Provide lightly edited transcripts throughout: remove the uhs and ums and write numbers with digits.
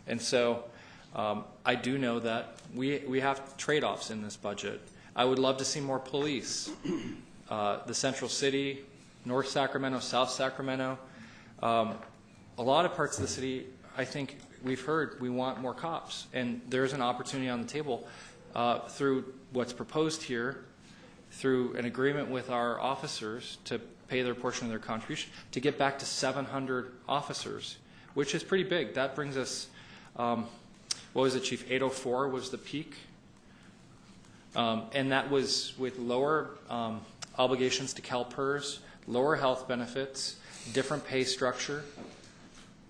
And so I do know that we have trade-offs in this budget. I would love to see more police. The Central City, North Sacramento, South Sacramento, a lot of parts of the city, I think we've heard we want more cops. And there's an opportunity on the table through what's proposed here, through an agreement with our officers to pay their portion of their contribution, to get back to 700 officers, which is pretty big. That brings us, what was it, Chief? 804 was the peak. And that was with lower obligations to CalPERS, lower health benefits, different pay structure.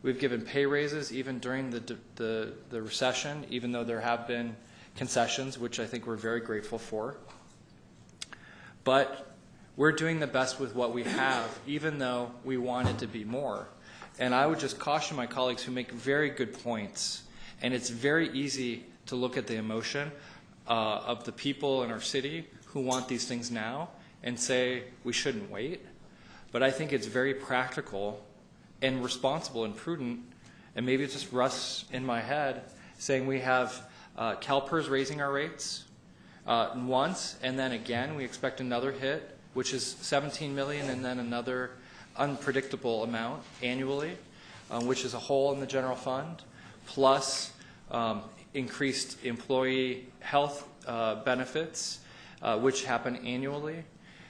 We've given pay raises even during the recession, even though there have been concessions, which I think we're very grateful for. But we're doing the best with what we have, even though we want it to be more. And I would just caution my colleagues who make very good points. And it's very easy to look at the emotion of the people in our city who want these things now and say we shouldn't wait. But I think it's very practical and responsible and prudent, and maybe it's just Russ in my head saying we have CalPERS raising our rates once, and then again we expect another hit, which is $17 million, and then another unpredictable amount annually, which is a hole in the general fund, plus increased employee health benefits, which happen annually,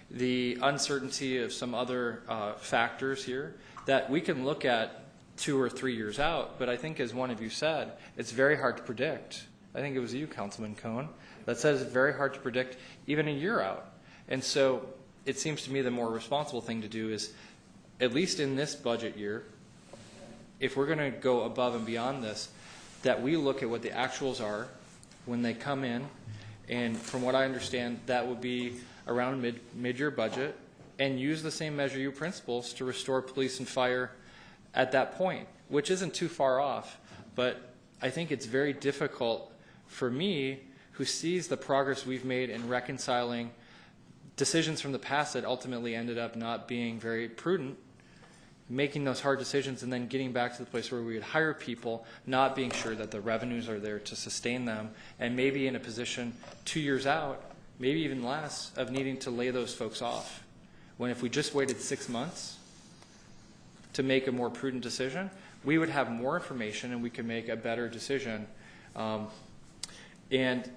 the uncertainty of some other factors here that we can look at 2 or 3 years out, but I think, as one of you said, it's very hard to predict. I think it was you, Councilman Cohen, that says it's very hard to predict even a year out. And so it seems to me the more responsible thing to do is, at least in this budget year, if we're going to go above and beyond this, that we look at what the actuals are when they come in, and from what I understand, that would be around mid-year budget, and use the same Measure U principles to restore police and fire at that point, which isn't too far off. But I think it's very difficult for me, who sees the progress we've made in reconciling decisions from the past that ultimately ended up not being very prudent, making those hard decisions and then getting back to the place where we would hire people, not being sure that the revenues are there to sustain them, and maybe in a position 2 years out, maybe even less, of needing to lay those folks off. When if we just waited 6 months to make a more prudent decision, we would have more information and we could make a better decision. And